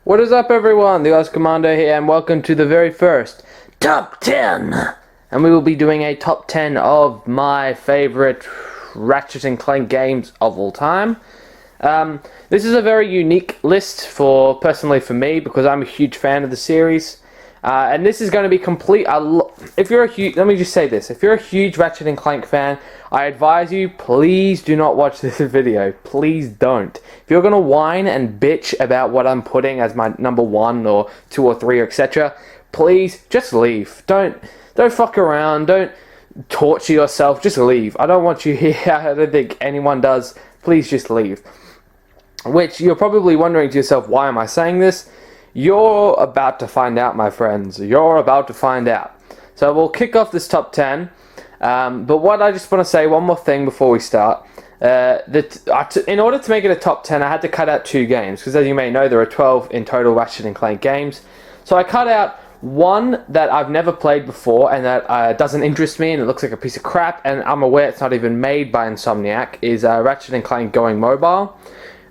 What is up, everyone? The Ratchet Commander here, and welcome to the very first Top 10! And we will be doing a Top 10 of my favorite Ratchet and Clank games of all time. This is a very unique list personally for me, because I'm a huge fan of the series. And this is going to be complete. Let me just say this: if you're a huge Ratchet and Clank fan, I advise you, please do not watch this video. Please don't. If you're going to whine and bitch about what I'm putting as my number 1 or 2 or 3, etc., please just leave. Don't fuck around. Don't torture yourself. Just leave. I don't want you here. I don't think anyone does. Please just leave. Which you're probably wondering to yourself, why am I saying this? You're about to find out, my friends. You're about to find out. So we'll kick off this top 10. But what I just want to say, one more thing before we start. In order to make it a top 10, I had to cut out 2 games. Because as you may know, there are 12 in total Ratchet and Clank games. So I cut out one that I've never played before and that doesn't interest me and it looks like a piece of crap. And I'm aware it's not even made by Insomniac. Is Ratchet and Clank Going Mobile.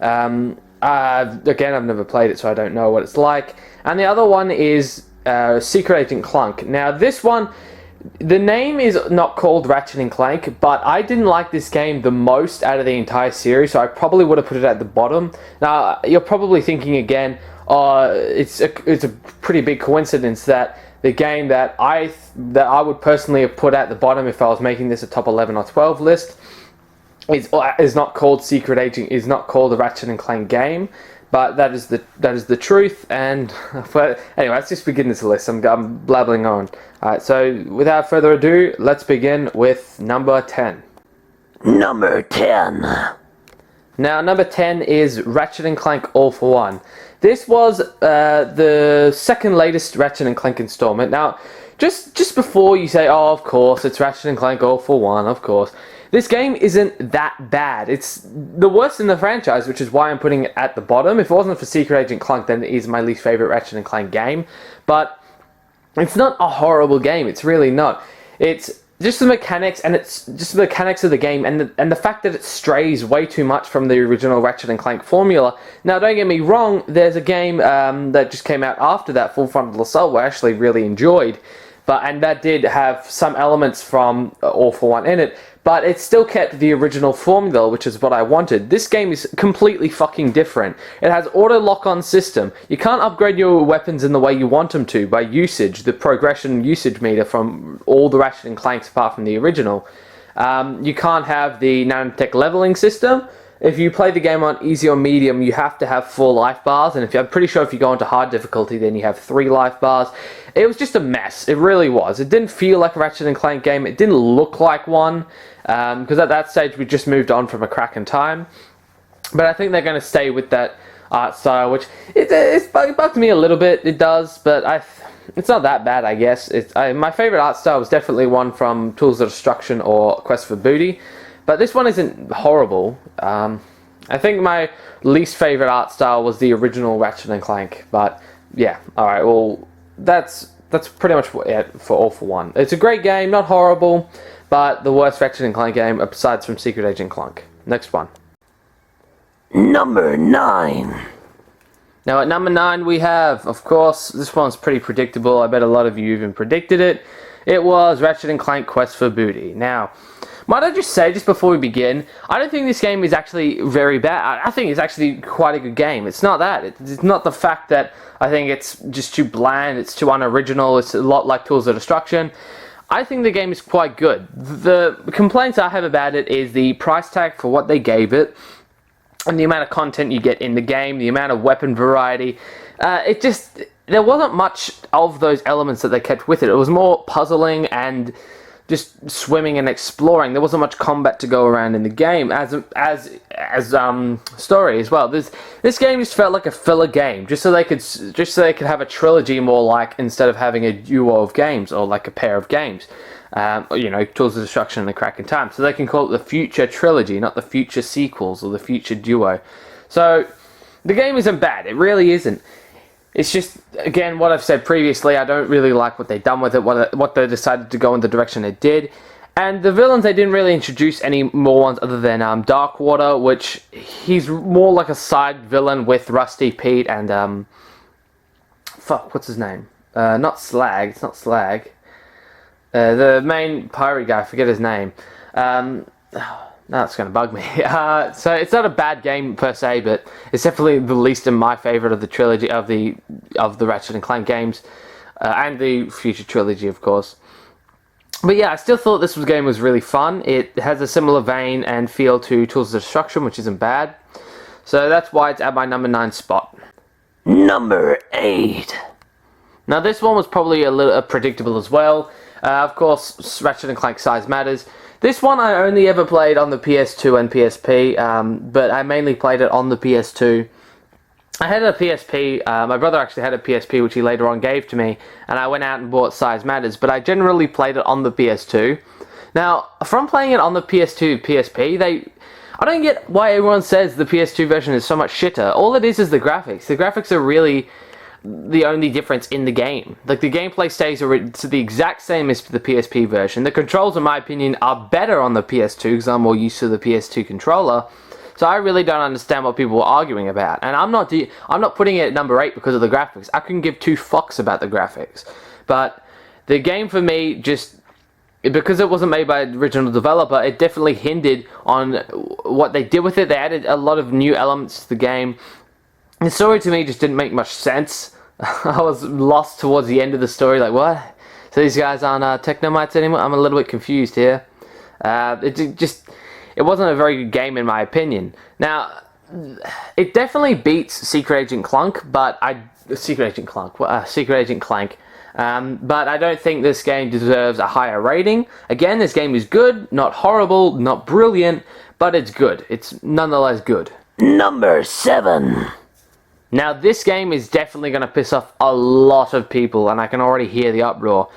Again, I've never played it, so I don't know what it's like. And the other one is Secret Agent Clank. Now, this one, the name is not called Ratchet and Clank, but I didn't like this game the most out of the entire series, so I probably would have put it at the bottom. Now, you're probably thinking again, it's a pretty big coincidence that the game that I would personally have put at the bottom if I was making this a top 11 or 12 list is not called Secret Agent, is not called a Ratchet and Clank game, but that is the truth. And but anyway, let's just begin this list. I'm blabbling on. Alright, so without further ado, let's begin with number 10. Number 10. Now, number 10 is Ratchet and Clank All for One. This was the second latest Ratchet and Clank installment. Now, just before you say, oh, of course, it's Ratchet and Clank All for One, of course. This game isn't that bad. It's the worst in the franchise, which is why I'm putting it at the bottom. If it wasn't for Secret Agent Clank, then it is my least favorite Ratchet and Clank game. But it's not a horrible game. It's really not. It's just the mechanics, and it's just the mechanics of the game, and the fact that it strays way too much from the original Ratchet and Clank formula. Now, don't get me wrong. There's a game that just came out after that, Full Frontal Assault, which I actually really enjoyed. And that did have some elements from All for One in it, but it still kept the original formula, which is what I wanted. This game is completely fucking different. It has auto lock-on system. You can't upgrade your weapons in the way you want them to by usage, the progression usage meter from all the Ratchet and Clanks apart from the original. You can't have the nanotech leveling system. If you play the game on easy or medium, you have to have 4 life bars, and I'm pretty sure if you go into hard difficulty, then you have 3 life bars. It was just a mess. It really was. It didn't feel like a Ratchet and Clank game. It didn't look like one, because at that stage we just moved on from a crack in time. But I think they're going to stay with that art style, which it bugged me a little bit. It does, but it's not that bad, I guess. My favorite art style was definitely one from Tools of Destruction or Quest for Booty. But this one isn't horrible. I think my least favorite art style was the original Ratchet and Clank. But yeah, alright, well, that's pretty much it for All for One. It's a great game, not horrible, but the worst Ratchet and Clank game besides from Secret Agent Clank. Next one. Number 9. Now at number 9 we have, of course, this one's pretty predictable. I bet a lot of you even predicted it. It was Ratchet and Clank Quest for Booty. Now, might I just say, just before we begin, I don't think this game is actually very bad. I think it's actually quite a good game. It's not that. It's not the fact that I think it's just too bland, it's too unoriginal, it's a lot like Tools of Destruction. I think the game is quite good. The complaints I have about it is the price tag for what they gave it, and the amount of content you get in the game, the amount of weapon variety. There wasn't much of those elements that they kept with it. It was more puzzling and just swimming and exploring. There wasn't much combat to go around in the game, as story as well. This game just felt like a filler game, just so they could have a trilogy more like, instead of having a duo of games or like a pair of games. You know, Tools of Destruction and The Crack in Time. So they can call it the Future Trilogy, not the Future Sequels or the Future Duo. So the game isn't bad. It really isn't. It's just, again, what I've said previously, I don't really like what they've done with it, what they decided to go in the direction they did. And the villains, they didn't really introduce any more ones other than Darkwater, which he's more like a side villain with Rusty Pete and fuck, what's his name? Not Slag. It's not Slag. The main pirate guy. I forget his name. That's gonna bug me. So it's not a bad game per se, but it's definitely the least in my favorite of the trilogy of the Ratchet and Clank games, and the future trilogy, of course. But yeah, I still thought this game was really fun. It has a similar vein and feel to Tools of Destruction, which isn't bad. So that's why it's at my number 9 spot. Number 8. Now this one was probably a little predictable as well. Of course, Ratchet and Clank Size Matters. This one I only ever played on the PS2 and PSP, but I mainly played it on the PS2. I had a PSP, my brother actually had a PSP which he later on gave to me, and I went out and bought Size Matters, but I generally played it on the PS2. Now, from playing it on the PS2 PSP, I don't get why everyone says the PS2 version is so much shitter. All it is the graphics. The graphics are really the only difference in the game. Like, the gameplay stays the exact same as the PSP version. The controls, in my opinion, are better on the PS2 because I'm more used to the PS2 controller. So I really don't understand what people were arguing about. And I'm not putting it at number 8 because of the graphics. I couldn't give two fucks about the graphics. But the game for me just, because it wasn't made by the original developer, it definitely hindered on what they did with it. They added a lot of new elements to the game. The story to me just didn't make much sense. I was lost towards the end of the story, like, what? So these guys aren't technomites anymore? I'm a little bit confused here. It wasn't a very good game in my opinion. Now, it definitely beats Secret Agent Clank, but Secret Agent Clank, but I don't think this game deserves a higher rating. Again, this game is good, not horrible, not brilliant, but it's good. It's nonetheless good. Number 7. Now, this game is definitely going to piss off a lot of people, and I can already hear the uproar.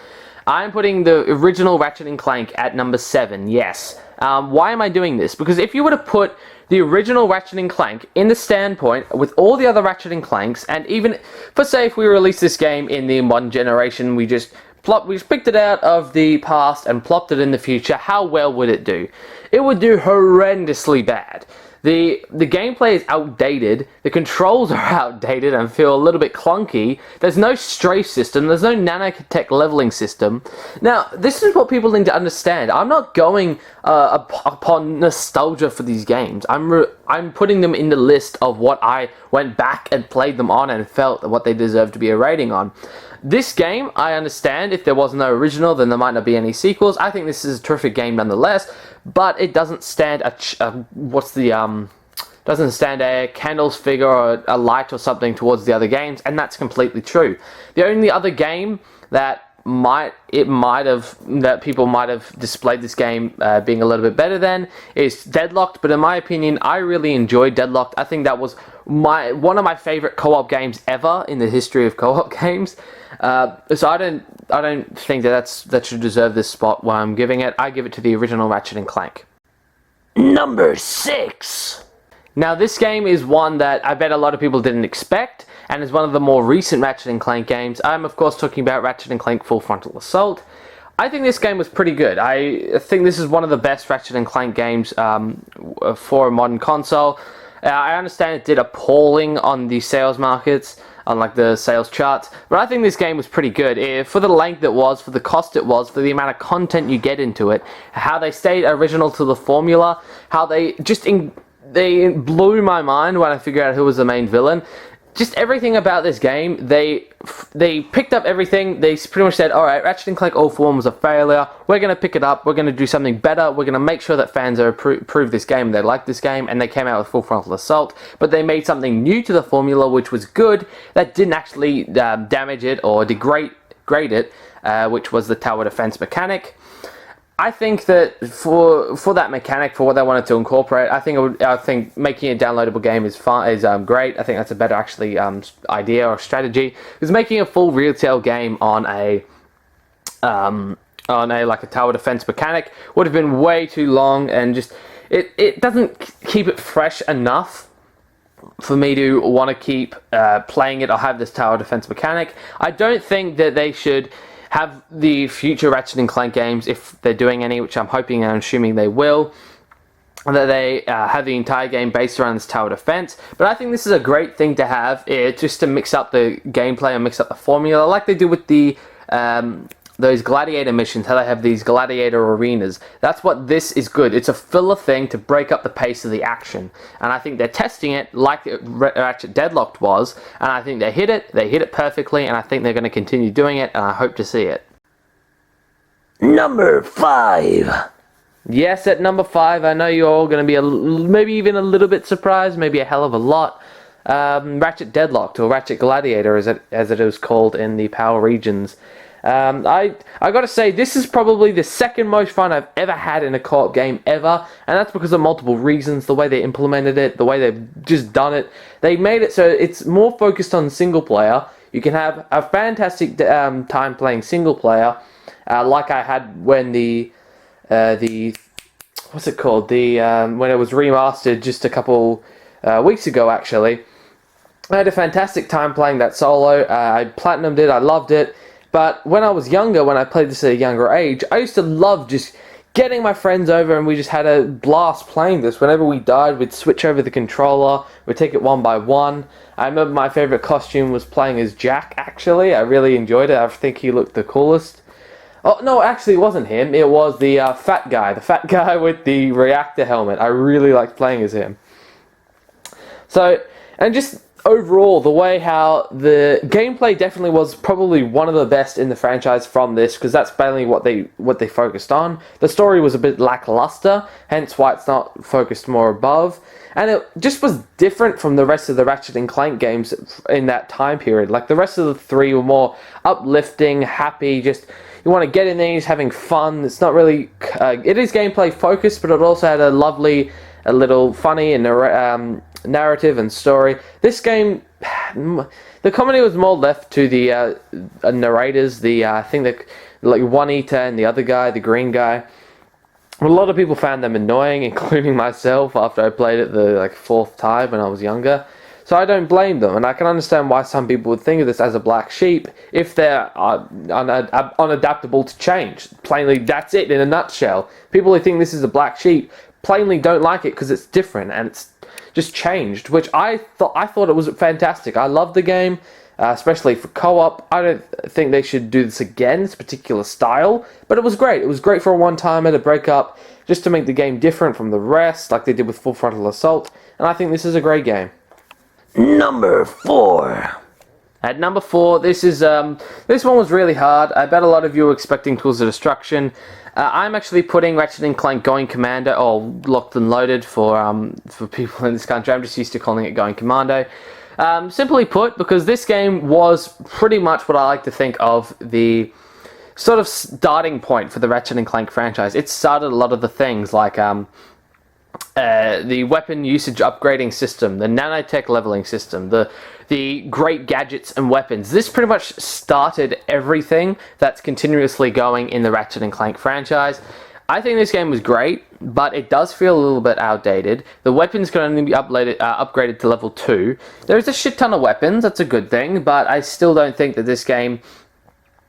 I'm putting the original Ratchet and Clank at number 7, yes. Why am I doing this? Because if you were to put the original Ratchet and Clank in the standpoint with all the other Ratchet and Clanks, and even, for say, if we released this game in the modern generation, we just picked it out of the past and plopped it in the future, how well would it do? It would do horrendously bad. The gameplay is outdated, the controls are outdated and feel a little bit clunky, there's no strafe system, there's no nanotech leveling system. Now, this is what people need to understand. I'm not going upon nostalgia for these games. I'm putting them in the list of what I went back and played them on and felt what they deserve to be a rating on. This game, I understand, if there was no original, then there might not be any sequels. I think this is a terrific game nonetheless, but it doesn't stand doesn't stand a candle's figure or a light or something towards the other games, and that's completely true. The only other game that people might have displayed this game being a little bit better than is Deadlocked, but in my opinion, I really enjoyed Deadlocked. I think that was one of my favorite co-op games ever in the history of co-op games. So I don't think that should deserve this spot where I'm giving it. I give it to the original Ratchet and Clank. Number 6. Now, this game is one that I bet a lot of people didn't expect, and is one of the more recent Ratchet and Clank games. I'm, of course, talking about Ratchet and Clank Full Frontal Assault. I think this game was pretty good. I think this is one of the best Ratchet and Clank games for a modern console. I understand it did appalling on the sales markets, on like the sales charts, but I think this game was pretty good. For the length it was, for the cost it was, for the amount of content you get into it, how they stayed original to the formula, how they they blew my mind when I figured out who was the main villain. Just everything about this game, they picked up everything. They pretty much said, alright, Ratchet and Clank All for One was a failure. We're going to pick it up. We're going to do something better. We're going to make sure that fans approve this game. They like this game, and they came out with Full Frontal Assault. But they made something new to the formula, which was good, that didn't actually damage it or degrade it, which was the tower defense mechanic. I think that for that mechanic, for what they wanted to incorporate, I think making a downloadable game is great. I think that's a better idea or strategy. Because making a full retail game on a tower defense mechanic would have been way too long, and just it doesn't keep it fresh enough for me to want to keep playing it or have this tower defense mechanic. I don't think that they should have the future Ratchet and Clank games, if they're doing any, which I'm hoping and assuming they will, that they have the entire game based around this tower defense. But I think this is a great thing to have, just to mix up the gameplay and mix up the formula, like they do with the those gladiator missions, how they have these gladiator arenas. That's what this is good. It's a filler thing to break up the pace of the action. And I think they're testing it like Ratchet Deadlocked was, and I think they hit it perfectly, and I think they're going to continue doing it, and I hope to see it. Number 5. Yes, at number 5, I know you're all going to be maybe even a little bit surprised, maybe a hell of a lot. Ratchet Deadlocked, or Ratchet Gladiator as it is called in the PAL regions. I gotta say, this is probably the second most fun I've ever had in a co-op game ever, and that's because of multiple reasons. The way they implemented it, the way they've just done it. They made it so it's more focused on single player. You can have a fantastic time playing single player, like I had when the what's it called? When it was remastered just a couple weeks ago, actually. I had a fantastic time playing that solo. I platinumed it, I loved it. But when I was younger, when I played this at a younger age, I used to love just getting my friends over and we just had a blast playing this. Whenever we died, we'd switch over the controller, we'd take it one by one. I remember my favorite costume was playing as Jack, actually. I really enjoyed it. I think he looked the coolest. Oh, no, actually it wasn't him. It was the fat guy with the reactor helmet. I really liked playing as him. So, and just overall, the way how the gameplay definitely was probably one of the best in the franchise from this, because that's mainly what they focused on. The story was a bit lackluster, hence why it's not focused more above. And it just was different from the rest of the Ratchet and Clank games in that time period. Like the rest of the three were more uplifting, happy, just you want to get in there, just having fun. It's not really, it is gameplay focused, but it also had a little funny and narrative and story. This game, the comedy was more left to the narrators. I think that like Juanita and the other guy, the green guy. A lot of people found them annoying, including myself, after I played it the fourth time when I was younger. So I don't blame them, and I can understand why some people would think of this as a black sheep if they're unadaptable to change. Plainly, that's it in a nutshell. People who think this is a black sheep plainly don't like it because it's different and it's just changed, which I thought it was fantastic. I love the game, especially for co-op. I don't think they should do this again, this particular style, but it was great. It was great for a one-timer to break up, just to make the game different from the rest, like they did with Full Frontal Assault, and I think this is a great game. Number 4. At number 4, this one was really hard. I bet a lot of you were expecting Tools of Destruction. I'm actually putting Ratchet and Clank Going Commander, or Locked and Loaded for people in this country. I'm just used to calling it Going Commando. Simply put, because this game was pretty much what I like to think of the sort of starting point for the Ratchet and Clank franchise. It started a lot of the things like the weapon usage upgrading system, the nanotech leveling system, the great gadgets and weapons. This pretty much started everything that's continuously going in the Ratchet and Clank franchise. I think this game was great, but it does feel a little bit outdated. The weapons can only be upgraded to level 2. There's a shit ton of weapons, that's a good thing, but I still don't think that this game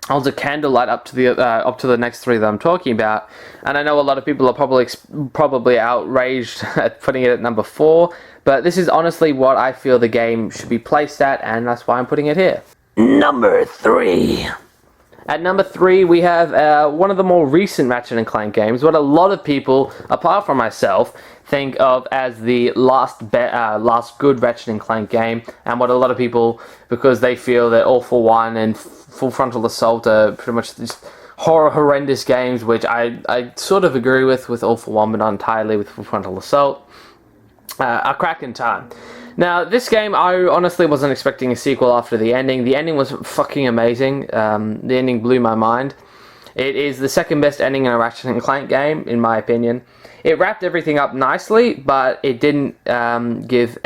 holds a candlelight up to the next 3 that I'm talking about. And I know a lot of people are probably outraged at putting it at number 4, but this is honestly what I feel the game should be placed at, and that's why I'm putting it here. Number 3. At number 3, we have one of the more recent Ratchet and Clank games, what a lot of people, apart from myself, think of as the last good Ratchet and Clank game, and what a lot of people, because they feel that All for One and Full Frontal Assault are pretty much just horrendous games, which I sort of agree with All for One, but not entirely with Full Frontal Assault. A cracking time. Now, this game, I honestly wasn't expecting a sequel after the ending. The ending was fucking amazing. The ending blew my mind. It is the second best ending in a Ratchet and Clank game, in my opinion. It wrapped everything up nicely, but it didn't give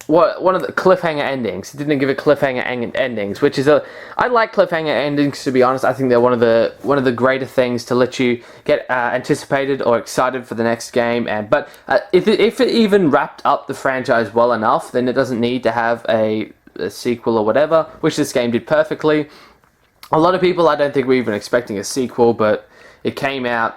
one of the cliffhanger endings. It didn't give a cliffhanger endings, which is I like cliffhanger endings, to be honest. I think they're one of the greater things to let you get anticipated or excited for the next game. But if it even wrapped up the franchise well enough, then it doesn't need to have a sequel or whatever, which this game did perfectly. A lot of people, I don't think, were even expecting a sequel, but it came out.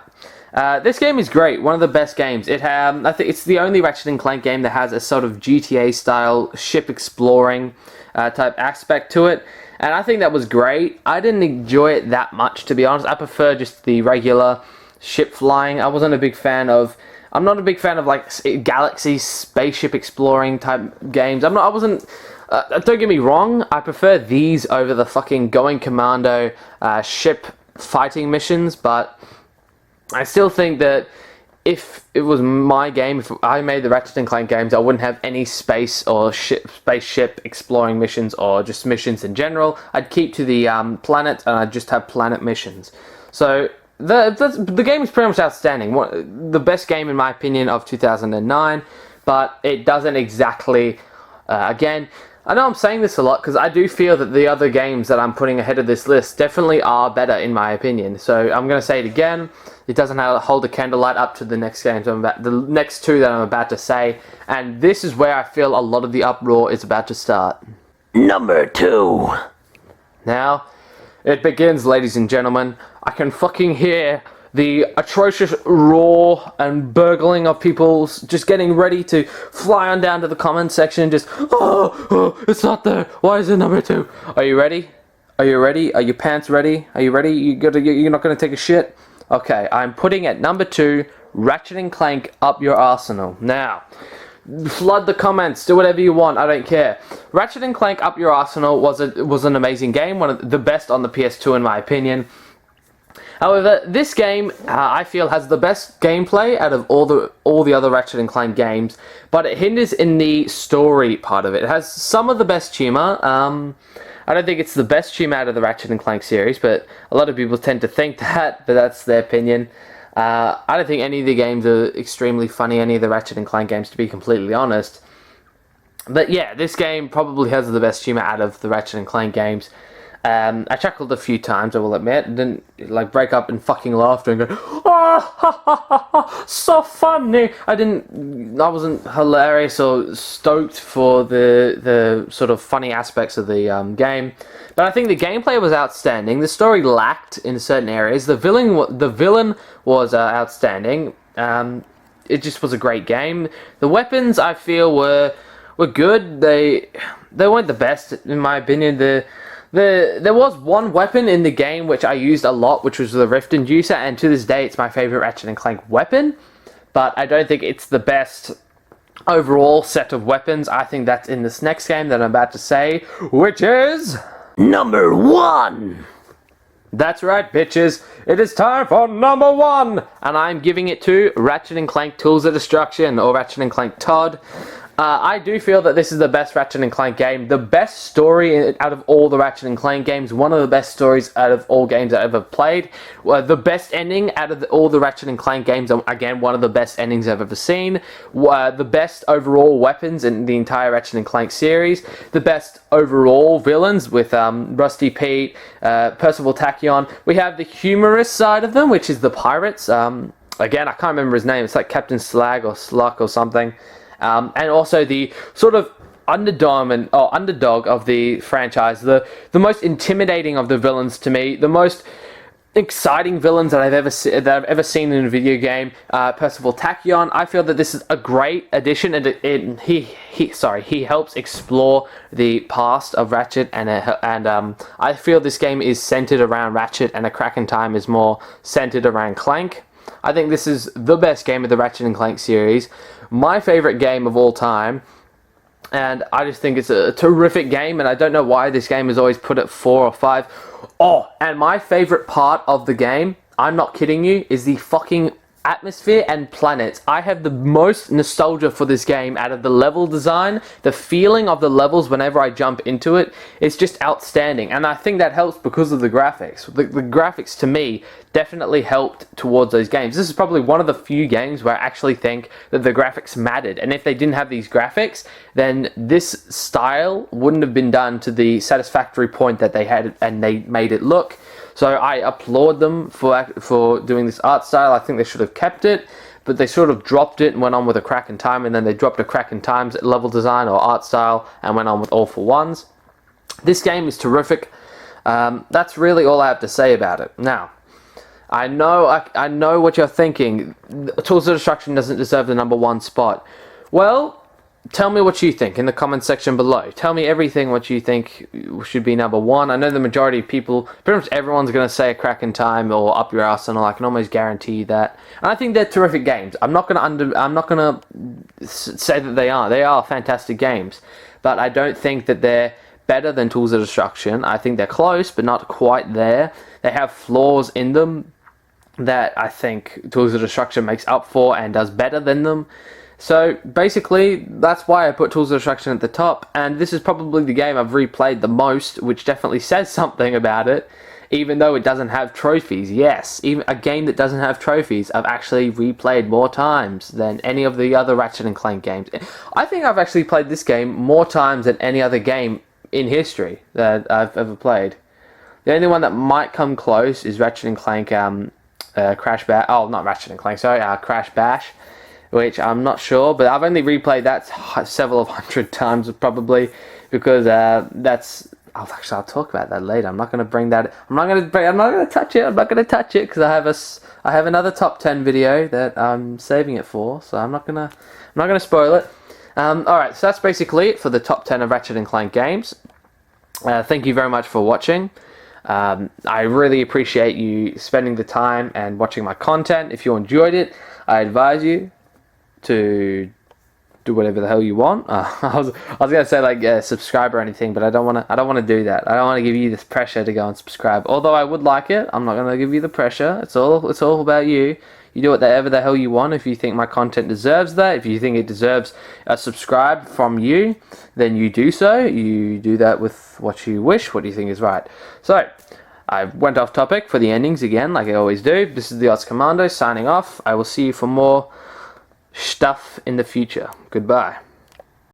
This game is great, one of the best games. I think it's the only Ratchet and Clank game that has a sort of GTA-style ship exploring type aspect to it, and I think that was great. I didn't enjoy it that much, to be honest. I prefer just the regular ship flying. I'm not a big fan of like galaxy spaceship exploring type games. Don't get me wrong, I prefer these over the fucking going commando ship fighting missions, but I still think that if it was my game, if I made the Ratchet and Clank games, I wouldn't have any space or spaceship exploring missions or just missions in general. I'd keep to the planet, and I'd just have planet missions. So the game is pretty much outstanding. The best game, in my opinion, of 2009, but it doesn't exactly... again, I know I'm saying this a lot because I do feel that the other games that I'm putting ahead of this list definitely are better, in my opinion. So I'm going to say it again. It doesn't hold a candlelight up to the next games the next two that I'm about to say, and this is where I feel a lot of the uproar is about to start. Number 2. Now, it begins, ladies and gentlemen. I can fucking hear the atrocious roar and burgling of people just getting ready to fly on down to the comment section and just, oh, it's not there. Why is it number 2? Are you ready? Are you ready? Are your pants ready? Are you ready? You're not gonna take a shit? Okay, I'm putting at number 2, Ratchet and Clank Up Your Arsenal. Now, flood the comments, do whatever you want, I don't care. Ratchet and Clank Up Your Arsenal was an amazing game, one of the best on the PS2 in my opinion. However, this game, I feel, has the best gameplay out of all the other Ratchet and Clank games, but it hinders in the story part of it. It has some of the best humor. I don't think it's the best humor out of the Ratchet and Clank series, but a lot of people tend to think that, but that's their opinion. I don't think any of the games are extremely funny, any of the Ratchet and Clank games, to be completely honest. But yeah, this game probably has the best humor out of the Ratchet and Clank games. I chuckled a few times, I will admit. Didn't like break up in fucking laughter and go, oh, ha, ha, ha, ha, so funny. I wasn't hilarious or stoked for the sort of funny aspects of the game. But I think the gameplay was outstanding. The story lacked in certain areas. The villain was outstanding. It just was a great game. The weapons, I feel, were good. They weren't the best, in my opinion. There was one weapon in the game which I used a lot, which was the Rift Inducer, and to this day it's my favorite Ratchet and Clank weapon, but I don't think it's the best overall set of weapons. I think that's in this next game that I'm about to say, which is... Number 1! That's right, bitches. It is time for number 1! And I'm giving it to Ratchet and Clank Tools of Destruction, or Ratchet and Clank Todd. I do feel that this is the best Ratchet and Clank game. The best story out of all the Ratchet and Clank games. One of the best stories out of all games I've ever played. The best ending out of all the Ratchet and Clank games. Again, one of the best endings I've ever seen. The best overall weapons in the entire Ratchet and Clank series. The best overall villains with Rusty Pete, Percival Tachyon. We have the humorous side of them, which is the pirates. Again, I can't remember his name. It's like Captain Slag or Sluck or something. And also the sort of underdog of the franchise, the most intimidating of the villains to me, the most exciting villains that I've ever seen in a video game, Percival Tachyon. I feel that this is a great addition, and he helps explore the past of Ratchet, and I feel this game is centered around Ratchet, and A Crack in Time is more centered around Clank. I think this is the best game of the Ratchet and Clank series. My favorite game of all time, and I just think it's a terrific game, and I don't know why this game is always put at 4 or 5. Oh, and my favorite part of the game, I'm not kidding you, is the fucking atmosphere and planets. I have the most nostalgia for this game out of the level design. The feeling of the levels whenever I jump into it, it's just outstanding, and I think that helps because of the graphics. The graphics to me definitely helped towards those games. This is probably one of the few games where I actually think that the graphics mattered, and if they didn't have these graphics, then this style wouldn't have been done to the satisfactory point that they had, and they made it look. So I applaud them for doing this art style. I think they should have kept it, but they sort of dropped it and went on with A Crack in Time, and then they dropped A Crack in Time's level design or art style and went on with All for Ones. This game is terrific. That's really all I have to say about it. Now, I know what you're thinking. Tools of Destruction doesn't deserve the number 1 spot. Well, tell me what you think in the comment section below. Tell me everything what you think should be number 1. I know the majority of people, pretty much everyone's going to say A Crack in Time or Up Your Arsenal. I can almost guarantee that. And I think they're terrific games. I'm not going to say that they are. They are fantastic games. But I don't think that they're better than Tools of Destruction. I think they're close, but not quite there. They have flaws in them that I think Tools of Destruction makes up for and does better than them. So basically, that's why I put Tools of Destruction at the top, and this is probably the game I've replayed the most, which definitely says something about it, even though it doesn't have trophies. Yes, even a game that doesn't have trophies, I've actually replayed more times than any of the other Ratchet and Clank games. I think I've actually played this game more times than any other game in history that I've ever played. The only one that might come close is Ratchet and Clank Crash Bash. Oh, not Ratchet and Clank, sorry, Crash Bash, which I'm not sure, but I've only replayed that several hundred times probably, because that's. I'll talk about that later. I'm not going to bring that. I'm not going to touch it. I'm not going to touch it because I have another top 10 video that I'm saving it for. So I'm not going to spoil it. All right, so that's basically it for the top 10 of Ratchet and Clank games. Thank you very much for watching. I really appreciate you spending the time and watching my content. If you enjoyed it, I advise you to do whatever the hell you want. I was gonna say like subscribe or anything, but I don't want to do that. I don't want to give you this pressure to go and subscribe. Although I would like it, I'm not gonna give you the pressure. It's all about you. You do whatever the hell you want. If you think my content deserves that, if you think it deserves a subscribe from you, then you do so. You do that with what you wish, what you think is right. So, I went off topic for the endings again, like I always do. This is the Ratchet Commander signing off. I will see you for more stuff in the future. Goodbye.